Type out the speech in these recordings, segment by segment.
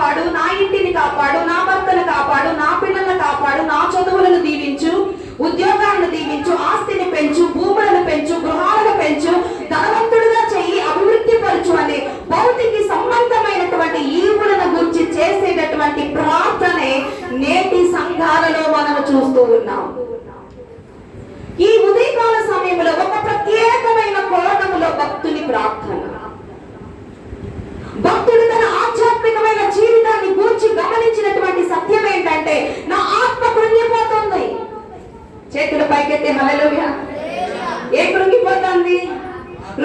కాపాడు, నా ఇంటిని కాపాడు, నా భర్తను కాపాడు, నా పిల్లలను కాపాడు, నా చదువులను దీవించు, ఉద్యోగాలను దీవించు, ఆస్తిని పెంచు, భూములను పెంచు, గృహాలను పెంచు, ధనవంతుడుగా చెయ్యి, అభివృద్ధి పరచు అనే భౌతిక సంబంధమైనటువంటి ఈవులను గురించి చేసేటటువంటి ప్రార్థనే నేటి సంఘాలలో మనం చూస్తూ ఉన్నాం. ఈ ఉదయకాల సమయంలో ఒక ప్రత్యేకమైన కోణములో భక్తుని ప్రార్థన, భక్తుడు తన ఆధ్యాత్మికమైన జీవితాన్ని గూర్చి గమనించినటువంటి సత్యం ఏంటంటే, నా ఆత్మ కృంగిపోతుంది. చేతుల పైకెత్తి హల్లెలూయా. ఏ కృంగిపోతుంది?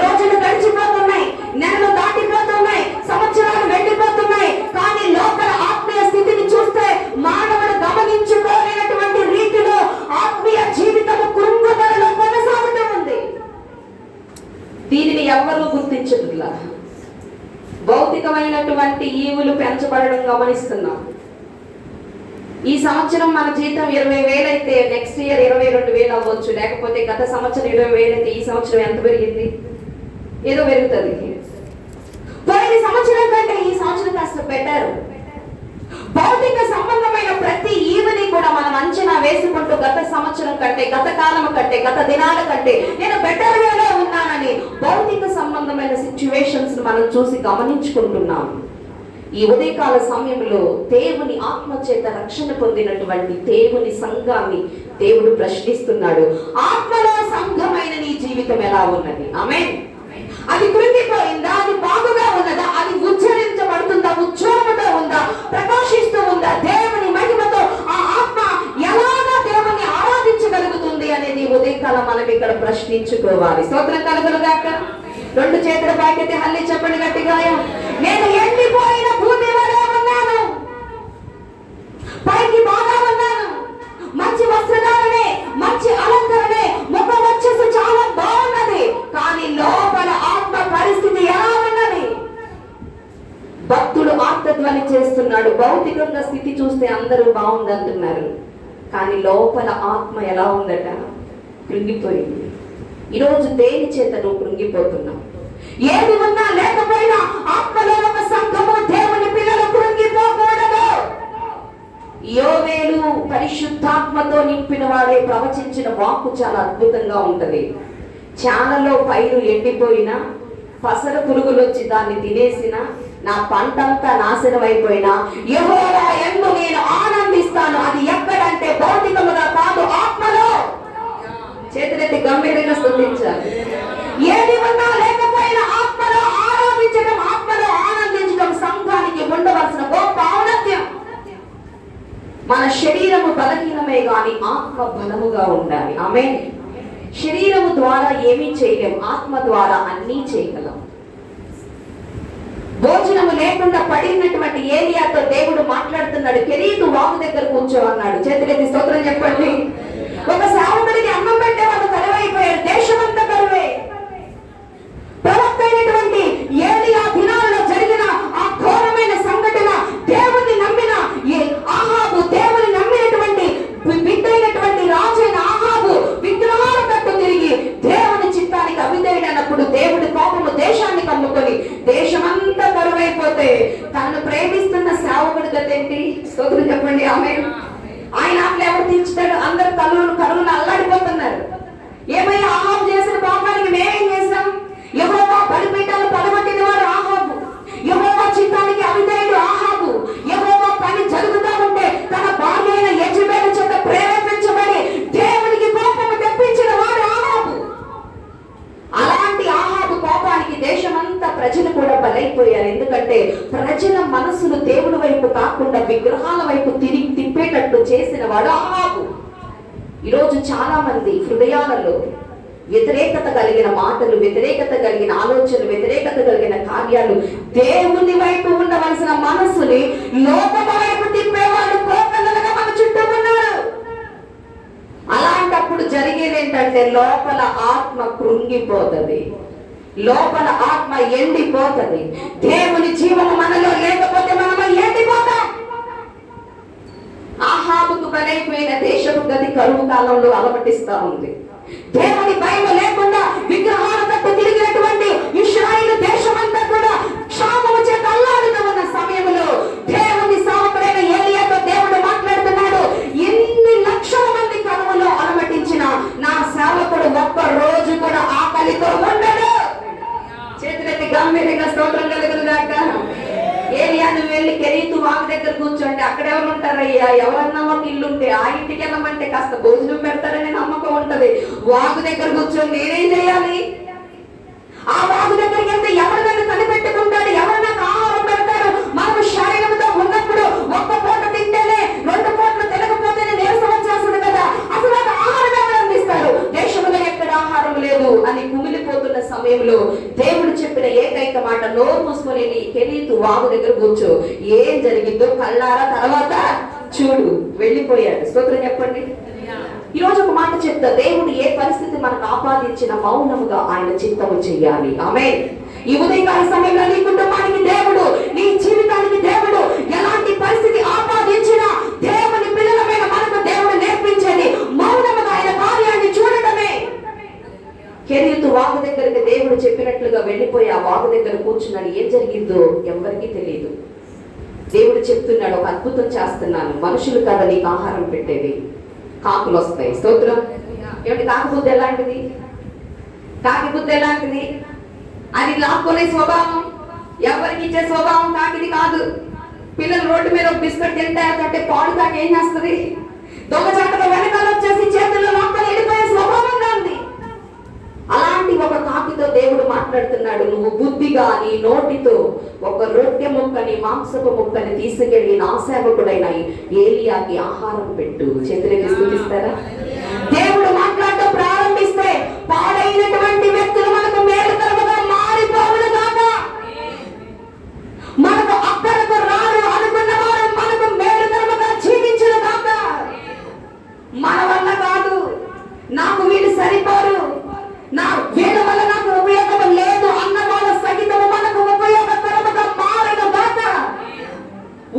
రోజులు గడిచిపోతున్నాయి, నెలలు దాటిపోతున్నాయి, సంవత్సరాలు వెళ్ళిపోతున్నాయి, కానీ లోపల ఆత్మీయ స్థితిని చూస్తే మానవుడు గమనించుకోలేనటువంటి రీతిలో ఆత్మీయ జీవితము కృంగుదలలో కొనసాగుతూ ఉంది. దీనిని ఎవ్వరూ గుర్తించదులా. భౌతికమైనటువంటి ఈవులు పెంచబడడం గమనిస్తున్నాం. ఈ సంవత్సరం మన జీతం 20,000 అయితే నెక్స్ట్ ఇయర్ 22,000 అవ్వచ్చు, లేకపోతే గత సంవత్సరం 20,000 అయితే ఈ సంవత్సరం ఎంత పెరిగింది? ఏదో పెరుగుతుంది. పోయిన సంవత్సరం కంటే ఈ సంవత్సరం కాస్త బెటర్. భౌతిక సంబంధమైన ప్రతి ఈవెని కూడా మనం అంచనా వేసుకుంటూ గత సంవత్సరం కంటే, గత కాలం కంటే, గత దినాల కంటే నేను బెటర్ వేలో ఉన్నానని భౌతిక సంబంధమైన సిచ్యువేషన్స్ మనం చూసి గమనించుకుంటున్నాం. ఈ ఉదయకాల సమయంలో దేవుని ఆత్మచేత రక్షణ పొందినటువంటి దేవుని సంఘాన్ని దేవుడు ప్రశ్నిస్తున్నాడు. ఆత్మలో సంఘమైన నీ జీవితం ఎలా ఉన్నది? ఆమేన్. అది కృంగిపోయిందా? అది బాగుగా ఉన్నదా? అది ఉచ్చరించబడుతుందా? ఉజ్వలముతో ఉందా? ప్రకాశిస్తూ ఉందా? దేవుని మహిమతో ఆ ఆత్మ ఎలాగా దేవుని ఆరాధించగలుగుతుంది అనేది ఉదయకాలం మనం ఇక్కడ ప్రశ్నించుకోవాలి. స్తోత్రం కలుగునుగాక. రెండు చేతుల పైకెత్తి హల్లి చెప్పండి గట్టిగా. నేను ఎండిపోయిన భూమి వలె ఉన్నాను, పైకి బాగా ఉన్నాను, మంచి వస్త్రధారణే, మంచి అలంకరణే, ముఖం వచ్చేసి చాలా బాగున్నది, కానీ లోపల ఆత్మ పరిస్థితి ఎలా ఉన్నది? భక్తుడు ఆర్తధ్వని చేస్తున్నాడు. భౌతికంగా స్థితి చూస్తే అందరూ బాగుందంటున్నారు, కానీ లోపల ఆత్మ ఎలా ఉందట? కృంగిపోయింది. ఈరోజు దేని చేత నువ్వు కృంగిపోతున్నావు? ఏది ఉన్నా లేకపోయినా ఆత్మలో ఒక సంఘము, దేవుని పిల్లలు కృంగిపోకూడదు. యోవేలు పరిశుద్ధాత్మతో నింపిన వాడే ప్రవచించిన వాక్కు చాలా అద్భుతంగా ఉంటది. చాలలో పైరు ఎండిపోయినా, పసర పురుగులు వచ్చి దాన్ని తినేసిన, నా పంటంతా నాశనం అయిపోయినా యెహోవా యందు నేను ఆనందిస్తాను. అది ఎక్కడంటే భౌతికముగా కాదు, ఆత్మలో. చేతులెత్తి గంభీరంగా స్తుతించాలి. ఏది ఉన్నా లేకపోయినా ఆత్మలో ఆరాధించడం, ఆత్మలో ఆనందించడం సంఘానికి ఉండవలసిన గొప్ప ఔన్నత్యం. మన శరీరము బలహీనమే గాని ఆత్మ బలముగా ఉండాలి. ఆమేన్. శరీరము ద్వారా ఏమీ చేయలేం, ఆత్మ ద్వారా అన్నీ చేయగలం. భోజనము లేకుండా పడినటువంటి ఏలియాతో దేవుడు మాట్లాడుతున్నాడు. కెరీతు వాగు దగ్గర కూర్చో అన్నాడు. చేతులెత్తి స్తోత్రం చెప్పండి. ఒక సేవకుడికి అన్నం పెట్టే వాళ్ళు కరువైపోయారు, దేశమంతా కరువే. ప్రవక్త అయినటువంటి ఏలియా దినాలలో జరిగిన ఆ ఘోరమైన సంఘటన, దేవుని నమ్మిన ఆహాబు, దేవుని నమ్మినటువంటి బిడ్డైనటువంటి రాజైన ఆహాబు విగ్రహాల తట్టు తిరిగి దేవుని చిత్తానికి అవిధేయుడైనప్పుడు దేవుడి కోపము దేశాన్ని కమ్ముకొని దేశమంతా కరువైపోతే తనను ప్రేమిస్తున్న సేవకుడి గతేంటి? స్తోత్రం చెప్పండి. ఆమేన్. ఆయన ఆటలు ఎవరు తీర్చుతాడు? అందరు కరువులు అల్లాడిపోతున్నారు. ఏమైనా ఆహాబు చేసిన పాపానికి మేమేం చేశాం? యెహోవా బలిపీఠాలు పడగొట్టిన వాడు ఆహాబు, యెహోవా చిత్తానికి అవిధేయుడు ఆహాబు. యెహోవా పని జరుగుతూ ఉంటే తన భార్య అయిన యెజబెలు చేత ప్రేరేపించబడి దేవునికి కోపము తెప్పించిన వాడు ఆహాబు. అలాంటి ఆహాబు కోపానికి దేశమంతా ప్రజలు కూడా బలైపోయారు. ఎందుకంటే ప్రజల మనసులు దేవుడి వైపు కాకుండా విగ్రహాల వైపు తిప్పేటట్టు చేసిన వాడు ఆహాబు. ఈరోజు చాలా మంది హృదయాలలో వ్యతిరేకత కలిగిన మాటలు, వ్యతిరేకత కలిగిన ఆలోచనలు, వ్యతిరేకత కలిగిన కార్యాలు, దేవుని వైపు ఉండవలసిన మనసుని లోకం వైపు తిప్పేవాళ్ళు కోకలుగా మన చుట్టూ ఉన్నారు. అలాంటప్పుడు జరిగేది ఏంటంటే లోపల ఆత్మ కృంగిపోతుంది, లోపల ఆత్మ ఎండిపోతుంది. దేవుని జీవము మనలో లేకపోతే మనం ఎండిపోతాం. ఆహాబుకు బలైపోయిన దేశపు గతి కరువు కాలంలో అలమటిస్తా ఉంది. దేవుని భయం లేకుండా విగ్రహాల తట్టు తిరిగినటువంటి ఇశ్రాయేలు దేశమంతా కూడా క్షామము చేత అల్లాడుతూ ఉన్న సమయంలో దేవుని నువ్వు వెళ్ళి కెరీతు వాగు దగ్గర కూర్చోంటే అక్కడ ఎవరు ఉంటారయ్యా? ఎవరన్నా ఒక ఇల్లు ఉంటే ఆ ఇంటికి వెళ్ళమంటే కాస్త భోజనం పెడతారని నమ్మకం ఉంటది. వాగు దగ్గర కూర్చొని నేనేం చేయాలి? ఆ వాగు దగ్గరికి వెళ్తే ఎవరు నన్ను కనిపెట్టుకుంటాడు? ఎవరు నాకు ఆహారం పెడతారు? మనం శరీరంతో ఉన్నప్పుడు ఒక్క పూట తింటేనే 2 పూటలు తినకపోతేనే నీరసం వచ్చేస్తుంది కదా. అసలు ఆహారం ఎవరు అందిస్తారు? దేశంలో ఎక్కడ ఆహారం లేదు అని కుమిలిపోతున్న సమయంలో దేవుడు చెప్పిన ఏకైక మాట, నోరు మూసుకొని నీ కెరీతు వాగు దగ్గర కూర్చో, ఏం జరిగిందో కళ్ళారా తర్వాత చూడు. వెళ్ళిపోయాడు. స్తోత్రం చెప్పండి. ఈ రోజు ఒక మాట చెప్తా, దేవుడు ఏ పరిస్థితి మనకు ఆపాదించిన మౌనముగా ఆయన చిత్తము చెయ్యాలి. ఆమేన్. ఈ ఉదయకాల సమయంలో నీ కుటుంబానికి దేవుడు, నీ జీవితానికి దేవుడు ఎలాంటి పరిస్థితి ఆపాదించినా దేవుని పిల్లలమైన మనకు దేవుడు నేర్పించేది మౌనముగా ఆయన కార్యాన్ని చూడటమే. కెరీతు వాగు దగ్గరికి దేవుడు చెప్పినట్లుగా వెళ్ళిపోయి ఆ వాగు దగ్గర కూర్చున్నాడు. ఏం జరిగిందో ఎవరికీ తెలియదు. దేవుడు చెప్తున్నాడు, ఒక అద్భుతం చేస్తున్నాను, మనుషులు కదా నీకు ఆహారం పెట్టేది, కాకులు వస్తాయి. స్తోత్రం. ఏమిటి కాకి బుద్ధి ఎలాంటిది? కాకి బుద్ధి ఎలాంటిది? అది లాక్కునే స్వభావం, ఎవరికి ఇచ్చే స్వభావం కాకిది కాదు. పిల్లలు రోడ్డు మీద ఒక బిస్కెట్ తింటే పాడు కాకి ఏం చేస్తుంది? దొంగచాటగా వెనకాల వచ్చేసి చేతుల్లో లాక్కొని వెళ్ళిపోయే స్వభావంగా ఉంది. అలాంటి ఒక కాకితో దేవుడు మాట్లాడుతున్నాడు, నువ్వు బుద్ధిగా నీ నోటితో ఒక రొట్టె ముక్కని మాంసపు ముక్కని తీసుకెళ్లి నా సేవకుడైన ఏలియాకి ఆహారం పెట్టు. చేతులకి స్తుతిస్తారా? దేవుడు మాట్లాడటం ప్రారంభిస్తే పాడైనటువంటి వ్యక్తులు మనకు మేలుకరముగా మారిపోవును గాక. మనకు అక్కడకు రారు అనుకున్న వారు మనకు మేలుకరముగా జీవించును గాక. మన వల్ల కాదు, నాకు వీళ్ళు సరిపోరు, నా వీళ్ళ వల్ల నాకు ఉపయోగం లేదు అన్న వాళ్ళ సహితము మనకు ఉపయోగకరముగా మారను గాక.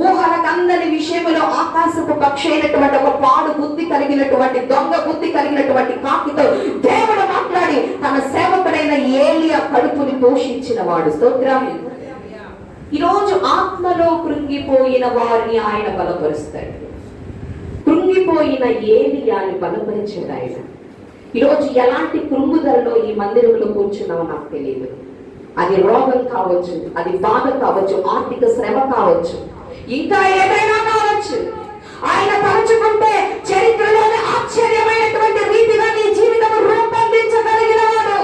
ఊహలకు అందని విషయంలో ఆకాశపు పక్షి అయినటువంటి ఒక పాడు బుద్ధి కలిగినటువంటి దొంగ బుద్ధి కలిగినటువంటి కాకితో దేవుడు మాట్లాడి తన సేవకుడైన ఏలియా కడుపుని పోషించిన వాడు. స్తోత్రం. ఈరోజు ఆత్మలో కృంగిపోయిన వారిని ఆయన బలపరుస్తాడు. కృంగిపోయిన ఏలియాని బలపరిచాడు ఆయన. ఈరోజు ఎలాంటి కృంగుదలలో ఈ మందిరంలో కూర్చున్నామో నాకు తెలియదు. అది రోగం కావచ్చు, అది బాధ కావచ్చు, ఆర్థిక శ్రమ కావచ్చు, ఇంకా ఏదైనా కావచ్చు. ఆయన తలుచుకుంటే చరిత్రలోనే ఆశ్చర్యమైనటువంటి రీతిగా నీ జీవితం రూపొందించగలిగిన వాడు.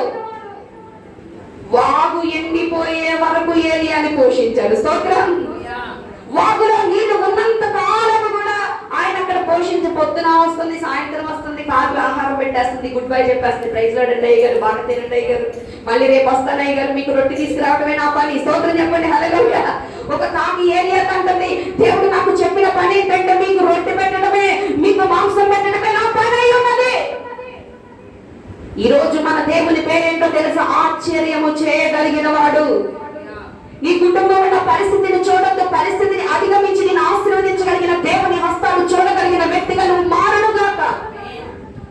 వాగు ఎండిపోయే వరకు ఏలియాని పోషించాడు. స్తోత్రం. వాగులో నీళ్లు ఉన్నంత కాలం కూడా ఆయన అక్కడ పోషించి, పొద్దున వస్తుంది, సాయంత్రం వస్తుంది, కాకులు ఆహారం పెట్టేస్తుంది, గుడ్ బై చెప్పేస్తుంది, ప్రైజ్ లార్డ్ అండి అయ్య గారు, బాగా తినండి అయ్య గారు, మళ్ళీ రేపు వస్తాను అయ్య గారు, మీకు రొట్టె తీసుకురావడమే నా పని. స్తోత్రం చెప్పండి. హల్లెలూయా. ఒక కాకి ఏలియా అంటుంది, దేవుడు నాకు చెప్పిన పని ఏంటంటే మీకు రొట్టె పెట్టడమే, మీకు మాంసం పెట్టడమే నా పని అయి ఉన్నది. ఈ రోజు మన దేవుని పేరేంటో తెలుసా? ఆశ్చర్యము చేయగలిగిన వాడు. నీ కుటుంబంలో పరిస్థితిని చూడొద్దు, పరిస్థితిని అధిగమించి నేను ఆశీర్వదించగలిగిన దేవుని హస్తాలు చూడగలిగిన వ్యక్తిగా నువ్వు మారనుగాక.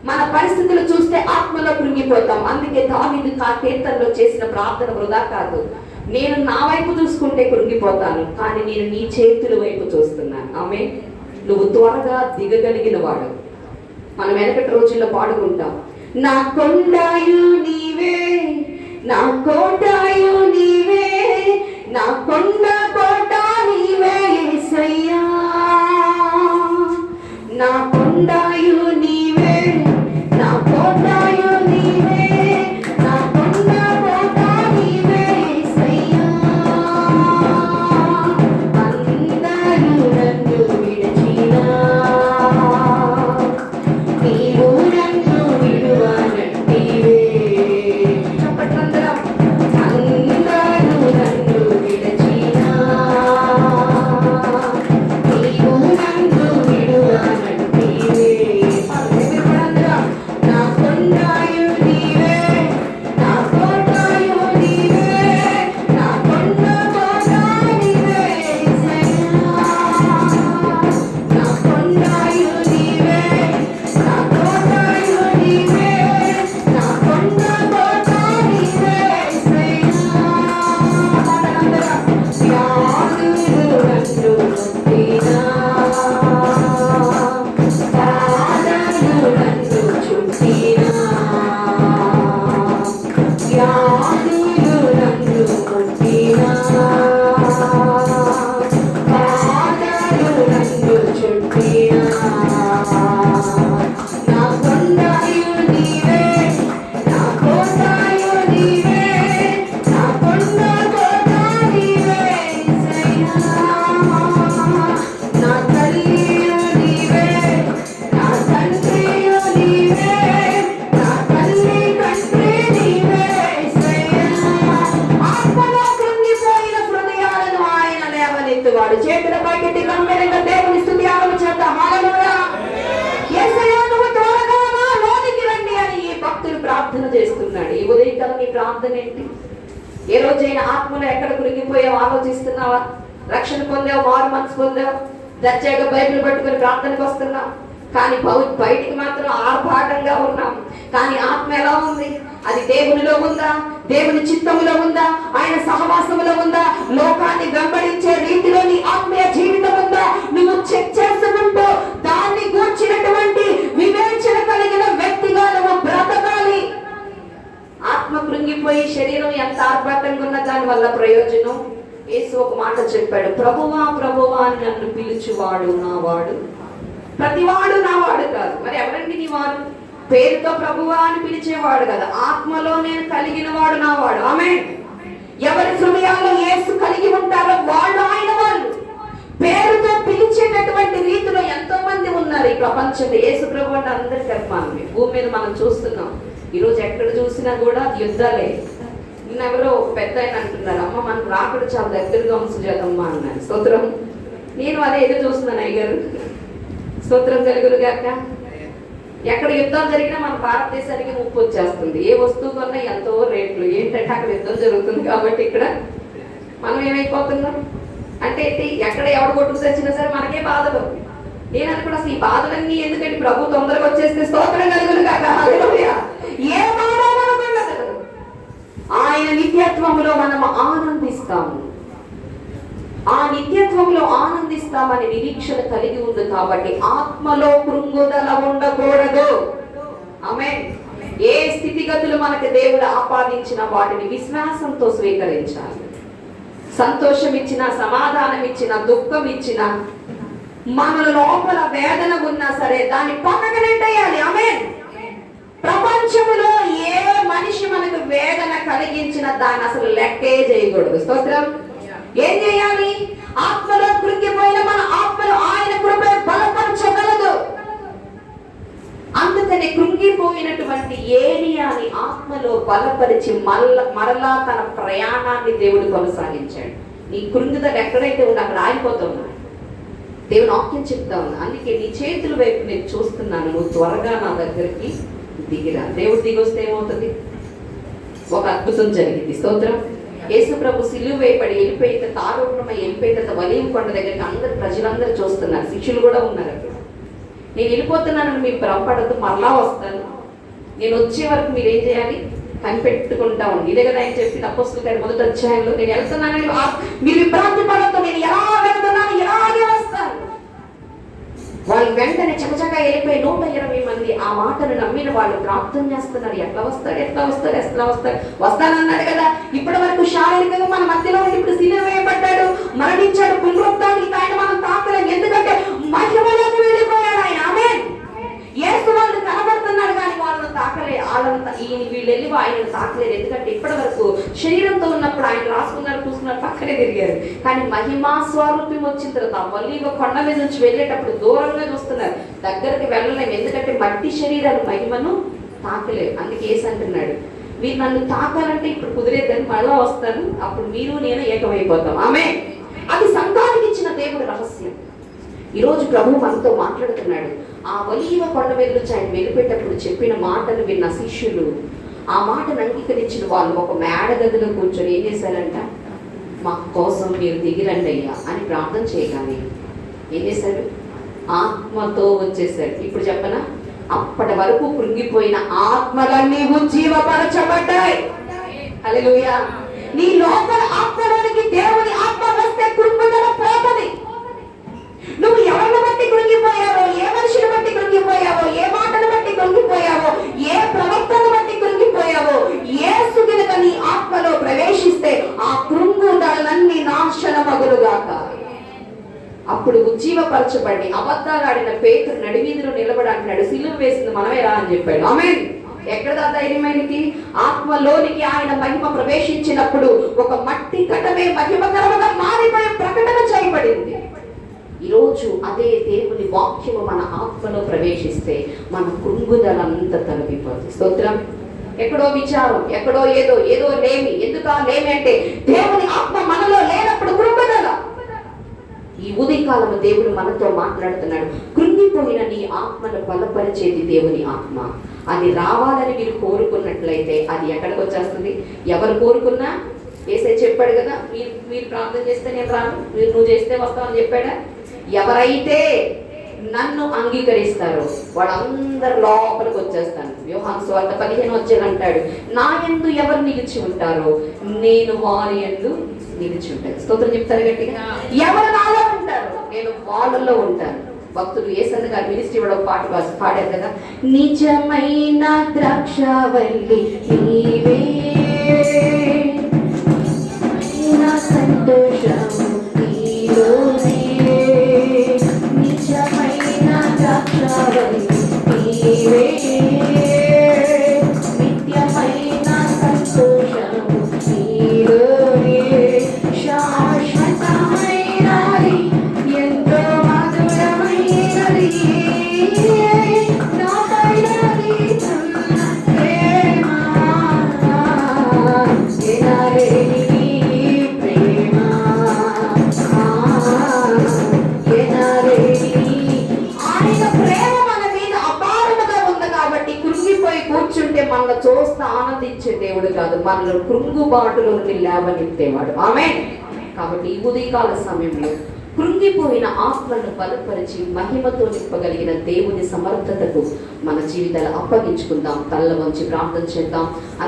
మన పరిస్థితులు చూస్తే ఆత్మలో కృంగిపోతాం. అందుకే దావీదు కీర్తనలో చేసిన ప్రార్థన వృధా కాదు. నేను నా వైపు చూసుకుంటే కృంగిపోతాను, కానీ నేను నీ చేతుల వైపు చూస్తున్నాను. ఆమె నువ్వు త్వరగా దిగగలిగిన వాడు. మనం వెనకటి రోజుల్లో పాడుకుంటాం, నా కొండాయు నీవే, నా కోటాయు నీవే, నా కొండ కోట నీవే యేసయ్యా, నా కొండాయు నీవే, నా కోటాయు నీవే, నా కొండ కోట నీవే యేసయ్యా. అందరూ నన్ను విడిచినా నీవు నన్ను విడువనంటివే. చెప్పండి అందరం. అందరూ నన్ను విడిచినా చేస్తున్నాడు. చేతుల పైకెత్తి గంభీరంగా దేవుని స్తుతి ఆరాధన చేద్దాం. హల్లెలూయా. యేసయ్యా నువ్వు త్వరగా నా లోనికి రండి అని ఈ భక్తుడు ప్రార్థన చేస్తున్నాడు. ఈ ఉదయకాలం నీ ప్రార్థన ఏంటి? ఏ రోజైనా ఆత్మలో ఎక్కడ కృంగిపోయావు ఆలోచిస్తున్నావా? రక్షణ పొందావు, మారు మనసు పొందావు, దర్జాగా బైబిల్ పట్టుకొని ప్రార్థనకు వస్తున్నావు, కానీ బయటికి మాత్రం ఆర్భాటంగా ఉన్నాం. కానీ ఆత్మ ఎలా ఉంది? అది దేవునిలో ఉందా? దేవుని చిత్తములో ఉందా? ఆయన సహవాసములో ఉందా? లోకాన్ని వెంబడించే రీతిలో నీ ఆత్మీయ జీవితం ఉందా? నువ్వు చెక్ చేసుకుంటూ దాన్ని గూర్చినటువంటి వివేచన కలిగిన వ్యక్తిగా నువ్వు బ్రతకాలి. ఆత్మ కృంగిపోయి శరీరం ఎంత ఆర్భాటంగా ఉన్న దాని వల్ల ప్రయోజనం? యేసు ఒక మాట చెప్పాడు, ప్రభువా ప్రభువా అని నన్ను పిలుచువాడు నావాడు, ప్రతివాడు నావాడు కాదు. మరి ఎవరండి నీ వాడు? పేరుతో ప్రభువా అని పిలిచేవాడు కదా, ఆత్మలో నేను కలిగిన వాడు నావాడు. ఆమేన్. ఎవరి హృదయాల్లో యేసు కలిగి ఉంటారో వాళ్ళు ఆయన వాళ్ళు. పేరుతో పిలిచేటటువంటి రీతిలో ఎంతో మంది ఉన్నారు ఈ ప్రపంచంలో. యేసు ప్రభు అంటే అందరికీ అభిమానమే. భూమి మీద మనం చూస్తున్నాం, ఈరోజు ఎక్కడ చూసినా కూడా యుద్ధాలే. నిన్నెవరో పెద్ద ఆయన అంటున్నారు, అమ్మ మనకు రాకడ చాలా దగ్గరగా ఉంది సుజాతమ్మ అన్నారు. స్తోత్రం. నేను అదే ఎదురు చూస్తున్నాను అయ్యగారు. స్తోత్రం కలుగునుగాక. ఎక్కడ యుద్ధాలు జరిగినా మన భారతదేశానికి ముప్పు వచ్చేస్తుంది. ఏ వస్తువు కొన్నా ఎంతో రేట్లు. ఏంటంటే అక్కడ యుద్ధం జరుగుతుంది కాబట్టి ఇక్కడ మనం ఏమైపోతున్నాం అంటే ఎక్కడ ఎవడు కొట్టుకు తెచ్చినా సరే మనకే బాధలు. నేను అనుకున్నా అసలు ఈ బాధలన్నీ ఎందుకంటే ప్రభు తొందరగా వచ్చేస్తే స్తోత్రం కలుగునుగాక. హల్లెలూయా. ఏ బాధ మనకుండదు. ఆయన నిత్యత్వములో మనం ఆనందిస్తాము. ఆ నిత్యత్వంలో ఆనందిస్తామని నిరీక్షణ కలిగి ఉంది కాబట్టి ఆత్మలో కృంగుదల ఉండకూడదు. ఆమేన్. ఏ స్థితిగతులు మనకు దేవుడు ఆపాదించిన వాటిని విశ్వాసంతో స్వీకరించాలి. సంతోషం ఇచ్చిన, సమాధానం ఇచ్చిన, దుఃఖం ఇచ్చిన, మన లోపల వేదన ఉన్నా సరే దాన్ని పక్కన నెట్టేయాలి. ఆమేన్. ప్రపంచంలో ఏ మనిషి మనకు వేదన కలిగించిన దాన్ని అసలు లెక్కే చేయకూడదు. స్తోత్రం. ఏం చేయాలి? ఆత్మలో కృంగిపోయిన మన ఆత్మలో ఆయన కృప బలపరచగలదు. అందుకని కృంగిపోయినటువంటి ఏలియాని ఆత్మలో బలపరిచి మరలా తన ప్రయాణాన్ని దేవుడు కొనసాగించాడు. నీ కృంగుదల ఎక్కడైతే ఉందో అక్కడ ఆగిపోతున్నాడు. దేవుని వాక్యం చెప్తా ఉన్నా. అందుకే నీ చేతుల వైపు నేను చూస్తున్నాను, నువ్వు త్వరగా నా దగ్గరికి దిగిరా. దేవుడు దిగొస్తే ఏమవుతుంది? ఒక అద్భుతం జరిగింది. స్తోత్రం. యేసు ప్రభు సిలువ వేయబడి వెళ్ళిపోయిన తారోహణమై వెళ్ళిపోయిన వలీం కొండ దగ్గరికి అందరు ప్రజలందరూ చూస్తున్నారు. శిష్యులు కూడా ఉన్నారు అక్కడ. నేను వెళ్ళిపోతున్నానని మీరు భ్రమపడద్దు, మరలా వస్తాను. నేను వచ్చే వరకు మీరు ఏం చేయాలి? కనిపెట్టుకుంటా ఉండి. ఇదే కదా ఆయన చెప్పి అపోస్తలుల గారి మొదటి అధ్యాయంలో, నేను వెళ్తున్నానని మీరు విభ్రాంతి పడద్దు, నేను ఎలా వెళ్తున్నాను ఎలాగే వస్తాను. వాళ్ళు వెంటనే చకచకా వెళ్ళిపోయి 120 మంది ఆ మాటను నమ్మిన వాళ్ళు ప్రార్థన చేస్తున్నారు. ఎట్లా వస్తాడు వస్తానన్నాడు కదా. ఇప్పటి వరకు శారీరకంగా మన మధ్యలో ఇప్పుడు సిలువ వేయబడ్డాడు, మరణించాడు, పునరుద్ధానికి ఆయన మనం తాకలేం. ఎందుకంటే మహిమలోకి వెళ్ళిపోయాడు ఆయన. ఆమేన్. యేసు వాళ్ళు కనబడుతున్నాడు కానీ వాళ్ళని తాకలే. వీళ్ళు వెళ్ళి ఆయనను తాకలేదు. ఎందుకంటే ఇప్పటి వరకు శరీరంతో ఉన్నప్పుడు ఆయన రాసుకున్నారు, చూసుకున్నారు, పక్కనే తిరిగారు. కానీ మహిమా స్వరూపం వచ్చిన తర్వాత వల్లీవ కొండ మీద నుంచి వెళ్ళేటప్పుడు దూరంగా చూస్తున్నారు, దగ్గరికి వెళ్ళలేము. ఎందుకంటే మట్టి శరీరాలు మహిమను తాకలేవు. అందుకే యేసు అంటున్నాడు, మీరు నన్ను తాకాలంటే ఇప్పుడు కుదిరేదని, మళ్ళా వస్తాను, అప్పుడు మీరు నేను ఏకమైపోతాం. ఆమేన్. అది సంఘానికి ఇచ్చిన దేవుడి రహస్యం. ఈరోజు ప్రభు మనతో మాట్లాడుతున్నాడు. ఆ ఒలీవ కొండ మీద నుంచి ఆయన వెళ్ళిపోయేటప్పుడు చెప్పిన మాటలు విన్న శిష్యులు, ఆ మాటను అంగీకరించిన వాళ్ళు ఒక మేడ గదిలో కూర్చొని ఏం చేశారంట? మా కోసం మీరు దిగిరండి అయ్యా అని ప్రార్థన చేయగానే ఏం చేశారు? ఆత్మతో వచ్చేసారు. ఇప్పుడు చెప్పనా, అప్పటి వరకు కృంగిపోయిన ఆత్మలన్నీ ఉజ్జీవపరచబడ్డాయి. హల్లెలూయా. నీ లోపల ఆత్మలోనికి దేవుని ఆత్మ వస్తే కృంగుదల పోతది. నువ్వు ఎవరిని బట్టి కృంగిపోయావో, ఏ మనిషిని బట్టి కృంగిపోయావో, ఏ మాటను బట్టి కృంగిపోయావో, ఏ ప్రవర్తన బట్టి కృంగిపోయావో, యేసు గనుక నీ ఆత్మలో ప్రవేశిస్తే ఆ కృంగుదలన్నీ నాశనమగులుగాక. అప్పుడు ఉజ్జీవపరచబడి అబద్ధాలాడిన పేతురు నడివీధిలో నిలబడంటున్నాడు, సిలువ వేసింది మనమే రా అని చెప్పాడు. ఆమేన్. ఎక్కడ ధైర్యమైనది? ఆత్మలోనికి ఆయన మహిమ ప్రవేశించినప్పుడు ఒక మట్టి కటమే మహిమకరముగా మారిపోయి ప్రకటన చేయబడింది. ఈరోజు అదే దేవుని వాక్యము మన ఆత్మలో ప్రవేశిస్తే మన కృంగుదలంతా తొలగిపోతుంది. స్తోత్రం. ఎక్కడో విచారం, ఎక్కడో ఏదో లేమి. ఎందుకు లేమి అంటే దేవుని ఆత్మ మనలో లేనప్పుడు కృంగుదల. ఉదయకాలము దేవుడు మనతో మాట్లాడుతున్నాడు. కృంగిపోయిన నీ ఆత్మను బలపరిచేది దేవుని ఆత్మ. అది రావాలని మీరు కోరుకున్నట్లయితే అది ఎక్కడికి వచ్చేస్తుంది? ఎవరు కోరుకున్నా, యేసయ్య చెప్పాడు కదా, మీరు ప్రార్థన చేస్తే నేను రాను, నువ్వు చేస్తే వస్తావని చెప్పాడా? ఎవరైతే నన్ను అంగీకరిస్తారో వాళ్ళందరు లోపలికి వచ్చేస్తాను. యోహాను సువార్త 15 అంటాడు, నా యందు ఎవరు నిలిచి ఉంటారో నేను వారి యందు నిలిచి ఉంటాను. స్తోత్రం చెప్తారు గట్టిగా. ఎవరు నాలో ఉంటారో నేను వాళ్ళలో ఉంటాను. భక్తులు యేసన్న గారు మినిస్ట్రీ కూడా పాట పాడారు కదా, నిజమైన ద్రాక్షవల్లి నీవే, నా సంతోషము నీలోనే, నిజమైన ద్రాక్షవల్లి నీవే, నిత్యమైన సంతోషము నీలోనే, శాశ్వతమైనది ఎంతో మధురమైనది, నాపైనది ఉన్న ప్రేమ, ఎనలేని ప్రేమ, ఎనలేని ఆయన ప్రేమ మన మీద అపారముగా ఉంది. కాబట్టి కృంగిపోయి కూర్చుంటే మనల్ని చూస్తే ఆనందించే దేవుడు కాదు, మనల్ని కృంగుబాటులో నుండి లేవనెత్తేవాడు. ఆమేన్. కాబట్టి ఈ ఉదయకాల సమయంలో కృంగిపోయిన ఆత్మలను బలపరిచి మహిమతో నింపగలిగిన దేవుని సమర్థతకు మన జీవితాలు అప్పగించుకుందాం. తల్ల వంచి ప్రార్థన చేద్దాం.